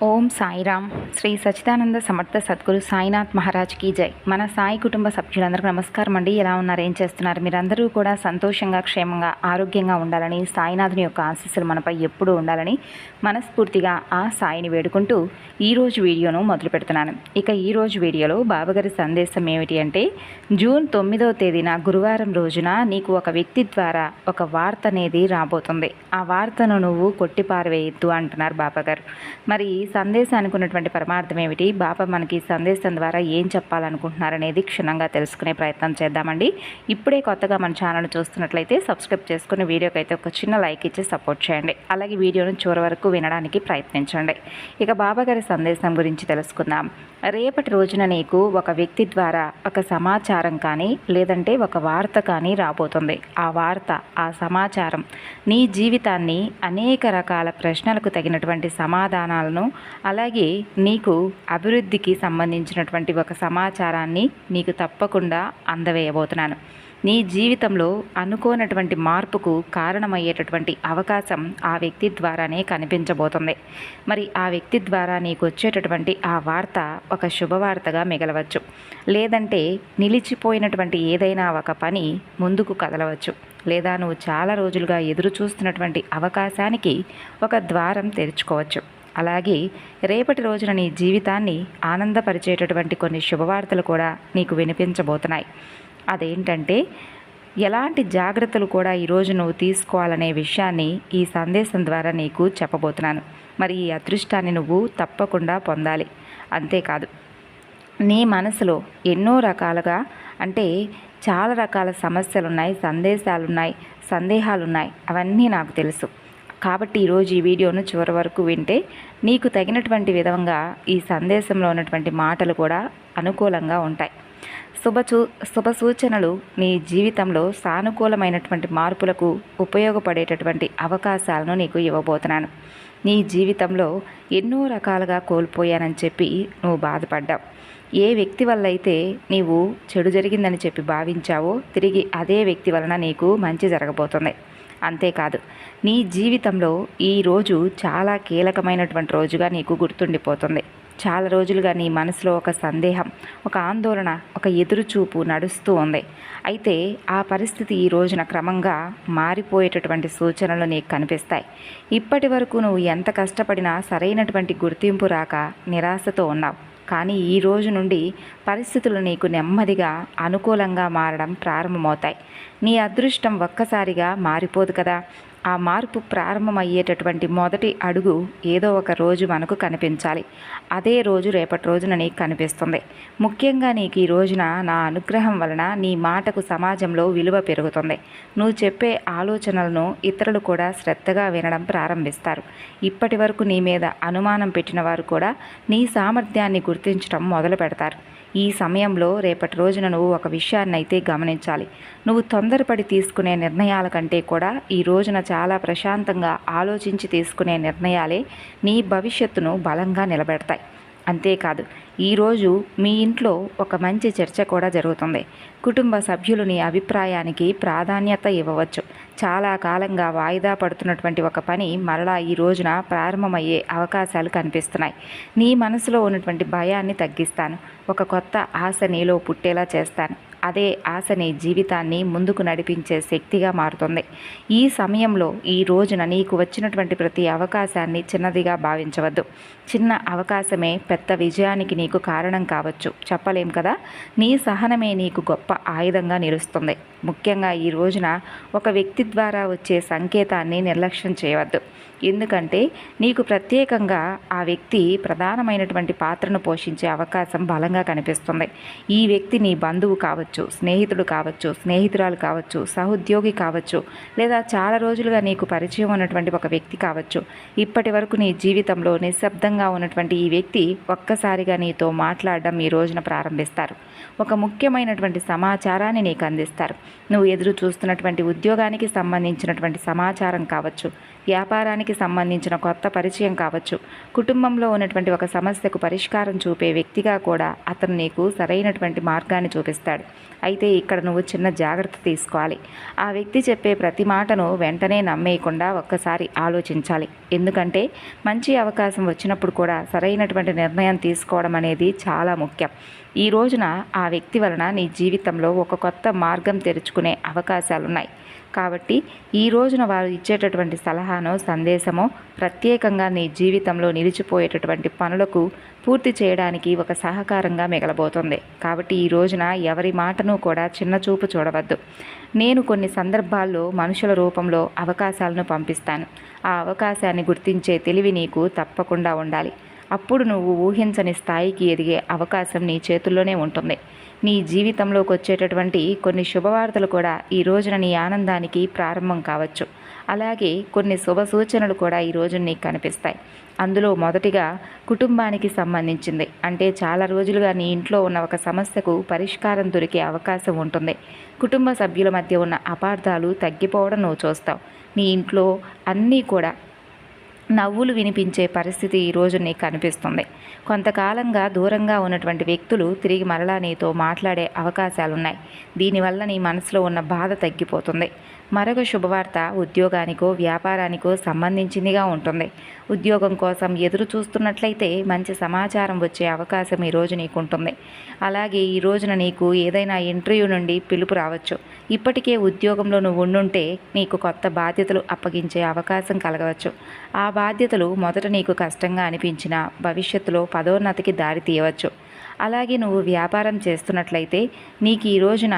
ఓం సాయిరామ్. శ్రీ సచ్చిదానంద సమర్థ సద్గురు సాయినాథ్ మహారాజ్ కీ జై. మన సాయి కుటుంబ సభ్యులందరికీ నమస్కారం అండి. ఎలా ఉన్నారు, ఏం చేస్తున్నారు? మీరందరూ కూడా సంతోషంగా, క్షేమంగా, ఆరోగ్యంగా ఉండాలని, సాయినాథుని యొక్క ఆశీస్సులు మనపై ఎప్పుడూ ఉండాలని మనస్ఫూర్తిగా ఆ సాయిని వేడుకుంటూ ఈరోజు వీడియోను మొదలు పెడుతున్నాను. ఇక ఈరోజు వీడియోలో బాబాగారి సందేశం ఏమిటి అంటే, జూన్ 9వ తేదీన గురువారం రోజున నీకు ఒక వ్యక్తి ద్వారా ఒక వార్త అనేది రాబోతుంది. ఆ వార్తను నువ్వు కొట్టిపారవేయద్దు అంటున్నారు బాబాగారు. మరి సందేశానికి ఉన్నటువంటి పరమార్థం ఏమిటి, బాబా మనకి సందేశం ద్వారా ఏం చెప్పాలనుకుంటున్నారనేది క్షుణ్ణంగా తెలుసుకునే ప్రయత్నం చేద్దామండి. ఇప్పుడే కొత్తగా మన ఛానల్ చూస్తున్నట్లయితే సబ్స్క్రైబ్ చేసుకుని వీడియోకి అయితే ఒక చిన్న లైక్ ఇచ్చి సపోర్ట్ చేయండి. అలాగే వీడియోను చివరి వరకు వినడానికి ప్రయత్నించండి. ఇక బాబా గారి సందేశం గురించి తెలుసుకుందాం. రేపటి రోజున నీకు ఒక వ్యక్తి ద్వారా ఒక సమాచారం కానీ లేదంటే ఒక వార్త కానీ రాబోతుంది. ఆ వార్త, ఆ సమాచారం నీ జీవితాన్ని అనేక రకాల ప్రశ్నలకు తగినటువంటి సమాధానాలను, అలాగే నీకు అభివృద్ధికి సంబంధించినటువంటి ఒక సమాచారాన్ని నీకు తప్పకుండా అందవేయబోతున్నాను. నీ జీవితంలో అనుకోనటువంటి మార్పుకు కారణమయ్యేటటువంటి అవకాశం ఆ వ్యక్తి ద్వారానే కనిపించబోతుంది. మరి ఆ వ్యక్తి ద్వారా నీకు వచ్చేటటువంటి ఆ వార్త ఒక శుభవార్తగా మిగలవచ్చు, లేదంటే నిలిచిపోయినటువంటి ఏదైనా ఒక పని ముందుకు కదలవచ్చు, లేదా నువ్వు చాలా రోజులుగా ఎదురు చూస్తున్నటువంటి అవకాశానికి ఒక ద్వారం తెరుచుకోవచ్చు. అలాగే రేపటి రోజున నీ జీవితాన్ని ఆనందపరిచేటటువంటి కొన్ని శుభవార్తలు కూడా నీకు వినిపించబోతున్నాయి. అదేంటంటే, ఎలాంటి జాగ్రత్తలు కూడా ఈరోజు నువ్వు తీసుకోవాలనే విషయాన్ని ఈ సందేశం ద్వారా నీకు చెప్పబోతున్నాను. మరి ఈ అదృష్టాన్ని నువ్వు తప్పకుండా పొందాలి. అంతేకాదు, నీ మనసులో ఎన్నో రకాలుగా, అంటే చాలా రకాల సమస్యలున్నాయి, సందేశాలున్నాయి, సందేహాలున్నాయి. అవన్నీ నాకు తెలుసు. కాబట్టి ఈరోజు ఈ వీడియోను చివరి వరకు వింటే నీకు తగినటువంటి విధంగా ఈ సందేశంలో ఉన్నటువంటి మాటలు కూడా అనుకూలంగా ఉంటాయి. శుభ సూచనలు నీ జీవితంలో సానుకూలమైనటువంటి మార్పులకు ఉపయోగపడేటటువంటి అవకాశాలను నీకు ఇవ్వబోతున్నాను. నీ జీవితంలో ఎన్నో రకాలుగా కోల్పోయానని చెప్పి నువ్వు బాధపడ్డావు. ఏ వ్యక్తి వల్ల అయితే నీవు చెడు జరిగిందని చెప్పి భావించావో, తిరిగి అదే వ్యక్తి వలన నీకు మంచి జరగబోతుంది. అంతేకాదు, నీ జీవితంలో ఈరోజు చాలా కీలకమైనటువంటి రోజుగా నీకు గుర్తుండిపోతుంది. చాలా రోజులుగా నీ మనసులో ఒక సందేహం, ఒక ఆందోళన, ఒక ఎదురుచూపు నడుస్తూ ఉంది. అయితే ఆ పరిస్థితి ఈ రోజున క్రమంగా మారిపోయేటటువంటి సూచనలు నీకు కనిపిస్తాయి. ఇప్పటి వరకు నువ్వు ఎంత కష్టపడినా సరైనటువంటి గుర్తింపు రాక నిరాశతో ఉన్నావు. కానీ ఈ రోజు నుండి పరిస్థితులు నీకు నెమ్మదిగా అనుకూలంగా మారడం ప్రారంభమవుతాయి. నీ అదృష్టం ఒక్కసారిగా మారిపోదు కదా. ఆ మార్పు ప్రారంభమయ్యేటటువంటి మొదటి అడుగు ఏదో ఒక రోజు మనకు కనిపించాలి. అదే రోజు రేపటి రోజున నీకు కనిపిస్తుంది. ముఖ్యంగా నీకు ఈ రోజున నా అనుగ్రహం వలన నీ మాటకు సమాజంలో విలువ పెరుగుతుంది. నువ్వు చెప్పే ఆలోచనలను ఇతరులు కూడా శ్రద్ధగా వినడం ప్రారంభిస్తారు. ఇప్పటి వరకు నీ మీద అనుమానం పెట్టిన వారు కూడా నీ సామర్థ్యాన్ని గుర్తించడం మొదలు పెడతారు. ఈ సమయంలో రేపటి రోజున నువ్వు ఒక విషయాన్ని అయితే గమనించాలి. నువ్వు తొందరపడి తీసుకునే నిర్ణయాల కంటే కూడా ఈ రోజున చాలా ప్రశాంతంగా ఆలోచించి తీసుకునే నిర్ణయాలే నీ భవిష్యత్తును బలంగా నిలబెడతాయి. అంతేకాదు, ఈరోజు మీ ఇంట్లో ఒక మంచి చర్చ కూడా జరుగుతుంది. కుటుంబ సభ్యులు నీ అభిప్రాయానికి ప్రాధాన్యత ఇవ్వవచ్చు. చాలా కాలంగా వాయిదా పడుతున్నటువంటి ఒక పని మరలా ఈ రోజున ప్రారంభమయ్యే అవకాశాలు కనిపిస్తున్నాయి. నీ మనసులో ఉన్నటువంటి భయాన్ని తగ్గిస్తాను. ఒక కొత్త ఆశ నీలో పుట్టేలా చేస్తాను. అదే ఆశ నీ జీవితాన్ని ముందుకు నడిపించే శక్తిగా మారుతుంది. ఈ సమయంలో ఈ రోజున నీకు వచ్చినటువంటి ప్రతి అవకాశాన్ని చిన్నదిగా భావించవద్దు. చిన్న అవకాశమే పెద్ద విజయానికి నీకు కారణం కావచ్చు, చెప్పలేం కదా. నీ సహనమే నీకు గొప్ప ఆయుధంగా నిలుస్తుంది. ముఖ్యంగా ఈ రోజున ఒక వ్యక్తి ద్వారా వచ్చే సంకేతాన్ని నిర్లక్ష్యం చేయవద్దు. ఎందుకంటే నీకు ప్రత్యేకంగా ఆ వ్యక్తి ప్రధానమైనటువంటి పాత్రను పోషించే అవకాశం బలంగా కనిపిస్తుంది. ఈ వ్యక్తి నీ బంధువు కావచ్చు, స్నేహితుడు కావచ్చు, స్నేహితురాలు కావచ్చు, సహోద్యోగి కావచ్చు, లేదా చాలా రోజులుగా నీకు పరిచయం ఉన్నటువంటి ఒక వ్యక్తి కావచ్చు. ఇప్పటి వరకు నీ జీవితంలో నిశ్శబ్దంగా ఉన్నటువంటి ఈ వ్యక్తి ఒక్కసారిగా నీతో మాట్లాడడం ఈ రోజున ప్రారంభిస్తారు. ఒక ముఖ్యమైనటువంటి సమాచారాన్ని నీకు అందిస్తారు. నువ్వు ఎదురు చూస్తున్నటువంటి ఉద్యోగానికి సంబంధించినటువంటి సమాచారం కావచ్చు, వ్యాపారానికి సంబంధించిన కొత్త పరిచయం కావచ్చు, కుటుంబంలో ఉన్నటువంటి ఒక సమస్యకు పరిష్కారం చూపే వ్యక్తిగా కూడా అతను నీకు సరైనటువంటి మార్గాన్ని చూపిస్తాడు. అయితే ఇక్కడ నువ్వు చిన్న జాగ్రత్త తీసుకోవాలి. ఆ వ్యక్తి చెప్పే ప్రతి మాటను వెంటనే నమ్మేయకుండా ఒక్కసారి ఆలోచించాలి. ఎందుకంటే మంచి అవకాశం వచ్చినప్పుడు కూడా సరైనటువంటి నిర్ణయం తీసుకోవడం అనేది చాలా ముఖ్యం. ఈ రోజున ఆ వ్యక్తి వలన నీ జీవితంలో ఒక కొత్త మార్గం తెరుచుకునే అవకాశాలున్నాయి. కాబట్టి ఈ రోజున వారు ఇచ్చేటటువంటి సలహానో సందేశమో ప్రత్యేకంగా నీ జీవితంలో నిలిచిపోయేటటువంటి పనులకు పూర్తి చేయడానికి ఒక సహకారంగా మిగలబోతుంది. కాబట్టి ఈ రోజున ఎవరి మాటను కూడా చిన్నచూపు చూడవద్దు. నేను కొన్ని సందర్భాల్లో మనుషుల రూపంలో అవకాశాలను పంపిస్తాను. ఆ అవకాశాన్ని గుర్తించే తెలివి నీకు తప్పకుండా ఉండాలి. అప్పుడు నువ్వు ఊహించని స్థాయికి ఎదిగే అవకాశం నీ చేతుల్లోనే ఉంటుంది. నీ జీవితంలోకి వచ్చేటటువంటి కొన్ని శుభవార్తలు కూడా ఈ రోజున నీ ఆనందానికి ప్రారంభం కావచ్చు. అలాగే కొన్ని శుభ సూచనలు కూడా ఈ రోజు నీకు కనిపిస్తాయి. అందులో మొదటిగా కుటుంబానికి సంబంధించింది. అంటే చాలా రోజులుగా నీ ఇంట్లో ఉన్న ఒక సమస్యకు పరిష్కారం దొరికే అవకాశం ఉంటుంది. కుటుంబ సభ్యుల మధ్య ఉన్న అపార్థాలు తగ్గిపోవడం నువ్వు చూస్తావు. నీ ఇంట్లో అన్నీ కూడా నవ్వులు వినిపించే పరిస్థితి ఈరోజు నీకు కనిపిస్తుంది. కొంతకాలంగా దూరంగా ఉన్నటువంటి వ్యక్తులు తిరిగి మరలా నీతో మాట్లాడే అవకాశాలున్నాయి. దీనివల్ల నీ మనసులో ఉన్న బాధ తగ్గిపోతుంది. మరొక శుభవార్త ఉద్యోగానికో వ్యాపారానికో సంబంధించిందిగా ఉంటుంది. ఉద్యోగం కోసం ఎదురు చూస్తున్నట్లయితే మంచి సమాచారం వచ్చే అవకాశం ఈరోజు నీకు ఉంటుంది. అలాగే ఈ రోజున నీకు ఏదైనా ఇంటర్వ్యూ నుండి పిలుపు రావచ్చు. ఇప్పటికే ఉద్యోగంలో నువ్వు ఉండుంటే నీకు కొత్త బాధ్యతలు అప్పగించే అవకాశం కలగవచ్చు. ఆ బాధ్యతలు మొదట నీకు కష్టంగా అనిపించినా భవిష్యత్తులో పదోన్నతికి దారి తీయవచ్చు. అలాగే నువ్వు వ్యాపారం చేస్తున్నట్లయితే నీకు ఈ రోజున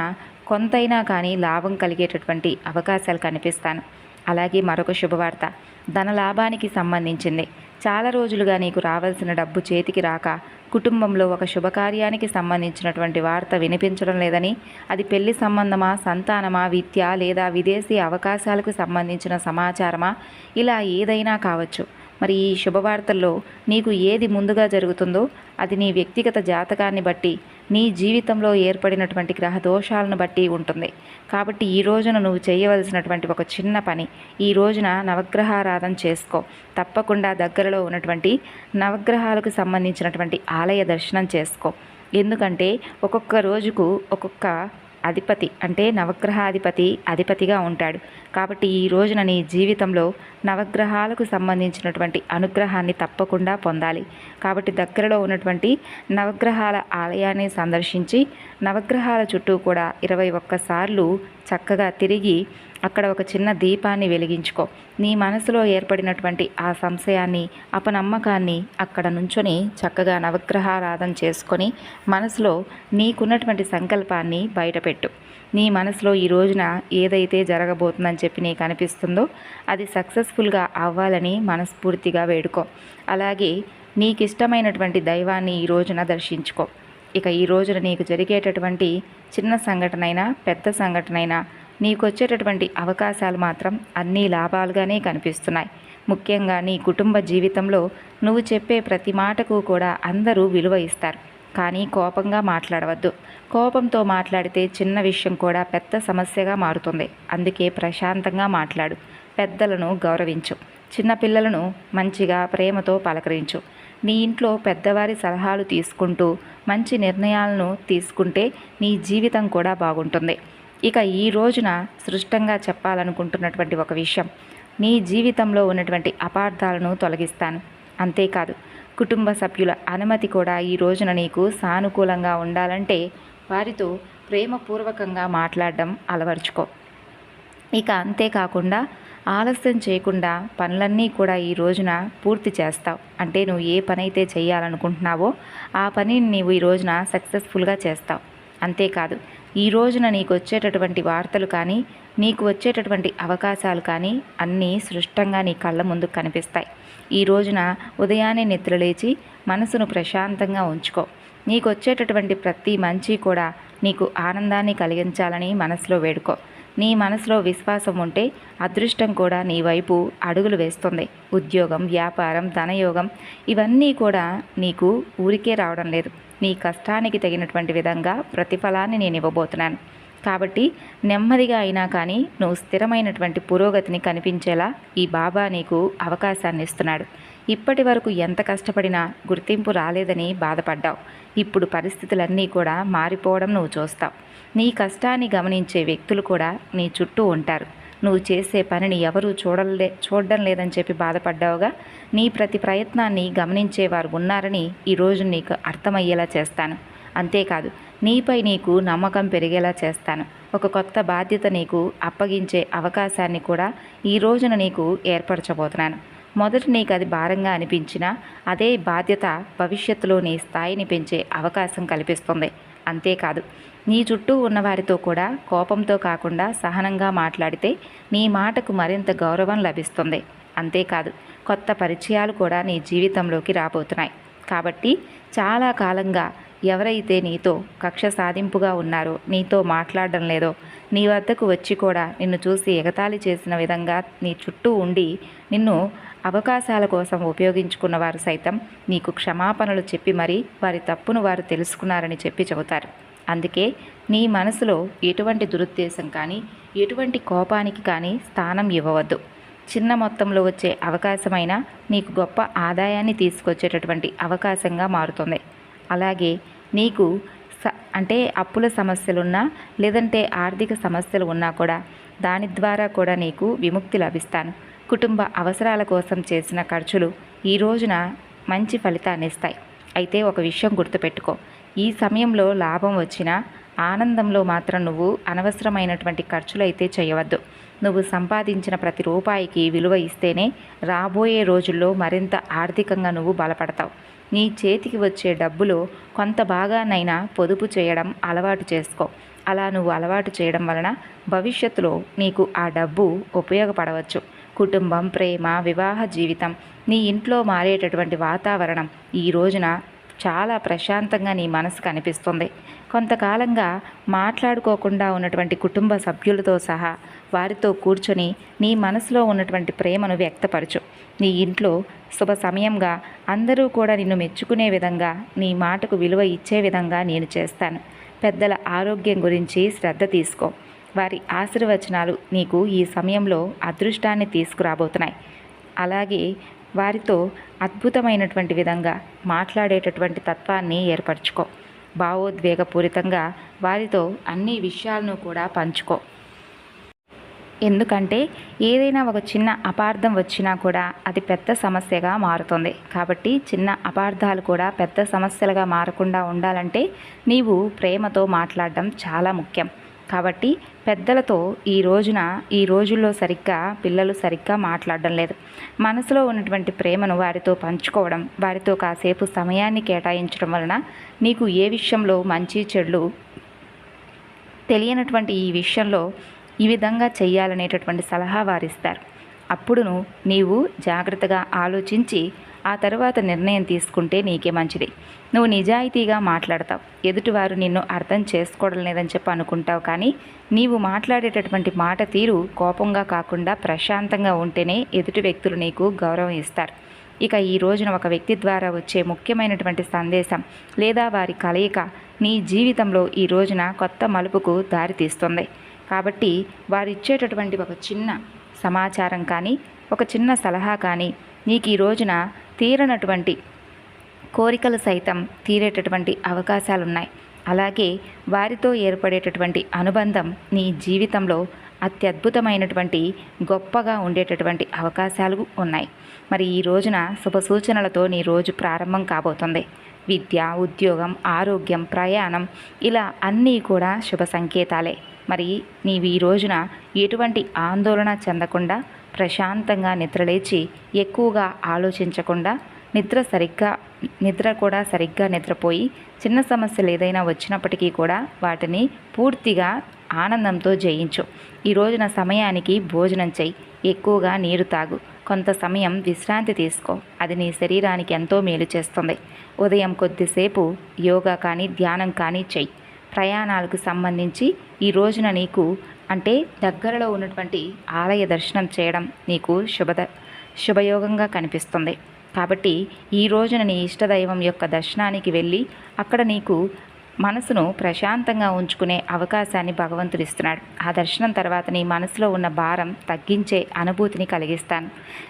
కొంతైనా కానీ లాభం కలిగేటటువంటి అవకాశాలు కనిపిస్తాను. అలాగే మరొక శుభవార్త ధన లాభానికి సంబంధించింది. చాలా రోజులుగా నీకు రావాల్సిన డబ్బు చేతికి రాక కుటుంబంలో ఒక శుభకార్యానికి సంబంధించినటువంటి వార్త వినిపించడం లేదని, అది పెళ్లి సంబంధమా, సంతానమా, విద్య లేదా విదేశీ అవకాశాలకు సంబంధించిన సమాచారమా, ఇలా ఏదైనా కావచ్చు. మరి ఈ శుభవార్తల్లో నీకు ఏది ముందుగా జరుగుతుందో అది నీ వ్యక్తిగత జాతకాన్ని బట్టి, నీ జీవితంలో ఏర్పడినటువంటి గ్రహ దోషాలను బట్టి ఉంటుంది. కాబట్టి ఈ రోజున నువ్వు చేయవలసినటువంటి ఒక చిన్న పని, ఈ రోజున నవగ్రహారాధన చేసుకో. తప్పకుండా దగ్గరలో ఉన్నటువంటి నవగ్రహాలకు సంబంధించినటువంటి ఆలయ దర్శనం చేసుకో. ఎందుకంటే ఒక్కొక్క రోజుకు ఒక్కొక్క అధిపతి, అంటే నవగ్రహాధిపతి అధిపతిగా ఉంటాడు. కాబట్టి ఈ రోజున నీ జీవితంలో నవగ్రహాలకు సంబంధించినటువంటి అనుగ్రహాన్ని తప్పకుండా పొందాలి. కాబట్టి దగ్గరలో ఉన్నటువంటి నవగ్రహాల ఆలయాన్ని సందర్శించి నవగ్రహాల చుట్టూ కూడా 21 సార్లు చక్కగా తిరిగి అక్కడ ఒక చిన్న దీపాన్ని వెలిగించుకో. నీ మనసులో ఏర్పడినటువంటి ఆ సంశయాన్ని, అపనమ్మకాన్ని అక్కడ నుంచొని చక్కగా నవగ్రహారాధన చేసుకొని మనసులో నీకున్నటువంటి సంకల్పాన్ని బయటపెట్టు. నీ మనసులో ఈ రోజున ఏదైతే జరగబోతుందని చెప్పి నీకు అనిపిస్తుందో అది సక్సెస్ఫుల్గా అవ్వాలని మనస్ఫూర్తిగా వేడుకో. అలాగే నీకు ఇష్టమైనటువంటి దైవాన్ని ఈ రోజున దర్శించుకో. ఇక ఈ రోజున నీకు జరిగేటటువంటి చిన్న సంఘటనైనా పెద్ద సంఘటనైనా నీకు వచ్చేటటువంటి అవకాశాలు మాత్రం అన్నీ లాభాలుగానే కనిపిస్తున్నాయి. ముఖ్యంగా నీ కుటుంబ జీవితంలో నువ్వు చెప్పే ప్రతి మాటకు కూడా అందరూ విలువ ఇస్తారు. కానీ కోపంగా మాట్లాడవద్దు. కోపంతో మాట్లాడితే చిన్న విషయం కూడా పెద్ద సమస్యగా మారుతుంది. అందుకే ప్రశాంతంగా మాట్లాడు. పెద్దలను గౌరవించు. చిన్నపిల్లలను మంచిగా ప్రేమతో పలకరించు. నీ ఇంట్లో పెద్దవారి సలహాలు తీసుకుంటూ మంచి నిర్ణయాలను తీసుకుంటే నీ జీవితం కూడా బాగుంటుంది. ఇక ఈ రోజున సృష్టంగా చెప్పాలనుకుంటున్నటువంటి ఒక విషయం, నీ జీవితంలో ఉన్నటువంటి అపార్థాలను తొలగిస్తాను. అంతేకాదు కుటుంబ సభ్యుల అనుమతి కూడా ఈ రోజున నీకు సానుకూలంగా ఉండాలంటే వారితో ప్రేమపూర్వకంగా మాట్లాడడం అలవర్చుకో. ఇక అంతేకాకుండా ఆలస్యం చేయకుండా పనులన్నీ కూడా ఈ రోజున పూర్తి చేస్తావు. అంటే నువ్వు ఏ పని అయితే చేయాలనుకుంటున్నావో ఆ పనిని నీవు ఈ రోజున సక్సెస్ఫుల్గా చేస్తావు. అంతేకాదు ఈ రోజున నీకు వచ్చేటటువంటి వార్తలు కానీ, నీకు వచ్చేటటువంటి అవకాశాలు కానీ అన్నీ సృష్టంగా నీ కళ్ళ ముందు కనిపిస్తాయి. ఈ రోజున ఉదయాన్నే నిద్రలేచి మనసును ప్రశాంతంగా ఉంచుకో. నీకు వచ్చేటటువంటి ప్రతి మంచి కూడా నీకు ఆనందాన్ని కలిగించాలని మనసులో వేడుకో. నీ మనసులో విశ్వాసం ఉంటే అదృష్టం కూడా నీ వైపు అడుగులు వేస్తుంది. ఉద్యోగం, వ్యాపారం, ధనయోగం ఇవన్నీ కూడా నీకు ఊరికే రావడం లేదు. నీ కష్టానికి తగినటువంటి విధంగా ప్రతిఫలాన్ని నేను ఇవ్వబోతున్నాను. కాబట్టి నెమ్మదిగా అయినా కానీ నువ్వు స్థిరమైనటువంటి పురోగతిని కనిపించేలా ఈ బాబా నీకు అవకాశాన్ని ఇస్తున్నాడు. ఇప్పటి వరకు ఎంత కష్టపడినా గుర్తింపు రాలేదని బాధపడ్డావు. ఇప్పుడు పరిస్థితులన్నీ కూడా మారిపోవడం నువ్వు చూస్తావు. నీ కష్టాన్ని గమనించే వ్యక్తులు కూడా నీ చుట్టూ ఉంటారు. నువ్వు చేసే పనిని ఎవరూ చూడడం లేదని చెప్పి బాధపడ్డావుగా. నీ ప్రతి ప్రయత్నాన్ని గమనించేవారు ఉన్నారని ఈరోజు నీకు అర్థమయ్యేలా చేస్తాను. అంతేకాదు, నీపై నీకు నమ్మకం పెరిగేలా చేస్తాను. ఒక కొత్త బాధ్యత నీకు అప్పగించే అవకాశాన్ని కూడా ఈ రోజున నీకు ఏర్పరచబోతున్నాను. మొదట నీకు అది భారంగా అనిపించినా అదే బాధ్యత భవిష్యత్తులో నీ స్థాయిని పెంచే అవకాశం కల్పిస్తుంది. అంతేకాదు, నీ చుట్టూ ఉన్నవారితో కూడా కోపంతో కాకుండా సహనంగా మాట్లాడితే నీ మాటకు మరింత గౌరవం లభిస్తుంది. అంతేకాదు, కొత్త పరిచయాలు కూడా నీ జీవితంలోకి రాబోతున్నాయి. కాబట్టి చాలా కాలంగా ఎవరైతే నీతో కక్ష సాధింపుగా ఉన్నారో, నీతో మాట్లాడడం లేదో, నీ వద్దకు వచ్చి కూడా నిన్ను చూసి ఎగతాళి చేసిన విధంగా నీ చుట్టూ ఉండి నిన్ను అవకాశాల కోసం ఉపయోగించుకున్న వారు సైతం నీకు క్షమాపణలు చెప్పి మరీ వారి తప్పును వారు తెలుసుకున్నారని చెప్పి చెబుతారు. అందుకే నీ మనసులో ఎటువంటి దురుద్దేశం కానీ ఎటువంటి కోపానికి కానీ స్థానం ఇవ్వవద్దు. చిన్న మొత్తంలో వచ్చే అవకాశమైనా నీకు గొప్ప ఆదాయాన్ని తీసుకొచ్చేటటువంటి అవకాశంగా మారుతుంది. అలాగే నీకు అంటే అప్పుల సమస్యలున్నా లేదంటే ఆర్థిక సమస్యలు ఉన్నా కూడా దాని ద్వారా కూడా నీకు విముక్తి లభిస్తాను. కుటుంబ అవసరాల కోసం చేసిన ఖర్చులు ఈ రోజున మంచి ఫలితాన్ని ఇస్తాయి. అయితే ఒక విషయం గుర్తుపెట్టుకో, ఈ సమయంలో లాభం వచ్చినా ఆనందంలో మాత్రం నువ్వు అనవసరమైనటువంటి ఖర్చులు అయితే చేయవద్దు. నువ్వు సంపాదించిన ప్రతి రూపాయికి విలువ ఇస్తేనే రాబోయే రోజుల్లో మరింత ఆర్థికంగా నువ్వు బలపడతావు. నీ చేతికి వచ్చే డబ్బులో కొంత భాగానైనా పొదుపు చేయడం అలవాటు చేసుకో. అలా నువ్వు అలవాటు చేయడం వలన భవిష్యత్తులో నీకు ఆ డబ్బు ఉపయోగపడవచ్చు. కుటుంబం, ప్రేమ, వివాహ జీవితం, నీ ఇంట్లో మారేటటువంటి వాతావరణం ఈ రోజున చాలా ప్రశాంతంగా నీ మనసుకు అనిపిస్తుంది. కొంతకాలంగా మాట్లాడుకోకుండా ఉన్నటువంటి కుటుంబ సభ్యులతో సహా వారితో కూర్చొని నీ మనసులో ఉన్నటువంటి ప్రేమను వ్యక్తపరచు. నీ ఇంట్లో శుభ సమయంగా అందరూ కూడా నిన్ను మెచ్చుకునే విధంగా, నీ మాటకు విలువ ఇచ్చే విధంగా నేను చేస్తాను. పెద్దల ఆరోగ్యం గురించి శ్రద్ధ తీసుకో. వారి ఆశీర్వచనాలు నీకు ఈ సమయంలో అదృష్టాన్ని తీసుకురాబోతున్నాయి. అలాగే వారితో అద్భుతమైనటువంటి విధంగా మాట్లాడేటటువంటి తత్వాన్ని ఏర్పరచుకో. భావోద్వేగపూరితంగా వారితో అన్ని విషయాలను కూడా పంచుకో. ఎందుకంటే ఏదైనా ఒక చిన్న అపార్థం వచ్చినా కూడా అది పెద్ద సమస్యగా మారుతుంది. కాబట్టి చిన్న అపార్థాలు కూడా పెద్ద సమస్యలుగా మారకుండా ఉండాలంటే నీవు ప్రేమతో మాట్లాడడం చాలా ముఖ్యం. కాబట్టి పెద్దలతో ఈ రోజుల్లో పిల్లలు సరిగ్గా మాట్లాడడం లేదు. మనసులో ఉన్నటువంటి ప్రేమను వారితో పంచుకోవడం, వారితో కాసేపు సమయాన్ని కేటాయించడం వలన నీకు ఏ విషయంలో మంచి చెడులు తెలియనటువంటి ఈ విషయంలో ఈ విధంగా చెయ్యాలనేటటువంటి సలహా వారిస్తారు. అప్పుడును నీవు జాగ్రత్తగా ఆలోచించి ఆ తరువాత నిర్ణయం తీసుకుంటే నీకే మంచిది. నువ్వు నిజాయితీగా మాట్లాడతావు. ఎదుటివారు నిన్ను అర్థం చేసుకోవడం లేదని చెప్పి అనుకుంటావు. కానీ నీవు మాట్లాడేటటువంటి మాట తీరు కోపంగా కాకుండా ప్రశాంతంగా ఉంటేనే ఎదుటి వ్యక్తులు నీకు గౌరవం ఇస్తారు. ఇక ఈ రోజున ఒక వ్యక్తి ద్వారా వచ్చే ముఖ్యమైనటువంటి సందేశం లేదా వారి కలయిక నీ జీవితంలో ఈ రోజున కొత్త మలుపుకు దారితీస్తుంది. కాబట్టి వారు ఇచ్చేటటువంటి ఒక చిన్న సమాచారం కానీ ఒక చిన్న సలహా కానీ నీకు ఈ రోజున తీరనటువంటి కోరికలు సైతం తీరేటటువంటి అవకాశాలున్నాయి. అలాగే వారితో ఏర్పడేటటువంటి అనుబంధం నీ జీవితంలో అత్యద్భుతమైనటువంటి గొప్పగా ఉండేటటువంటి అవకాశాలు ఉన్నాయి. మరి ఈ రోజున శుభ సూచనలతో నీ రోజు ప్రారంభం కాబోతుంది. విద్య, ఉద్యోగం, ఆరోగ్యం, ప్రయాణం ఇలా అన్నీ కూడా శుభ సంకేతాలే. మరి నీవు ఈ రోజున ఎటువంటి ఆందోళన చెందకుండా ప్రశాంతంగా నిద్రలేచి ఎక్కువగా ఆలోచించకుండా నిద్ర కూడా సరిగ్గా నిద్రపోయి చిన్న సమస్యలు ఏదైనా వచ్చినప్పటికీ కూడా వాటిని పూర్తిగా ఆనందంతో జయించు. ఈ రోజున సమయానికి భోజనం చెయ్యి, ఎక్కువగా నీరు తాగు, కొంత సమయం విశ్రాంతి తీసుకో. అది నీ శరీరానికి ఎంతో మేలు చేస్తుంది. ఉదయం కొద్దిసేపు యోగా కానీ ధ్యానం కానీ చెయ్యి. ప్రయాణాలకు సంబంధించి ఈ రోజున నీకు అంటే దగ్గరలో ఉన్నటువంటి ఆలయ దర్శనం చేయడం నీకు శుభయోగంగా కనిపిస్తుంది. కాబట్టి ఈ రోజున నీ ఇష్టదైవం యొక్క దర్శనానికి వెళ్ళి అక్కడ నీకు మనసును ప్రశాంతంగా ఉంచుకునే అవకాశాన్ని భగవంతుడు ఇస్తున్నాడు. ఆ దర్శనం తర్వాత నీ మనసులో ఉన్న భారం తగ్గించే అనుభూతిని కలిగిస్తాను.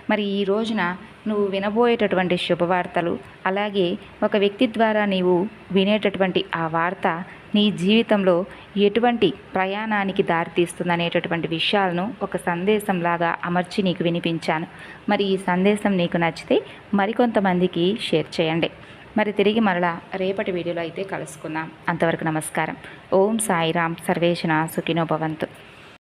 మరి ఈ రోజున నువ్వు వినబోయేటటువంటి శుభవార్తలు, అలాగే ఒక వ్యక్తి ద్వారా నీవు వినేటటువంటి ఆ వార్త నీ జీవితంలో ఎటువంటి ప్రయాణానికి దారితీస్తుందనేటటువంటి విషయాలను ఒక సందేశంలాగా అమర్చి నీకు వినిపించాను. మరి ఈ సందేశం నీకు నచ్చితే మరికొంతమందికి షేర్ చేయండి. మరి తిరిగి మరలా రేపటి వీడియోలో అయితే కలుసుకుందాం. అంతవరకు నమస్కారం. ఓం సాయిరామ్. సర్వేజన సుఖినో భవంతు.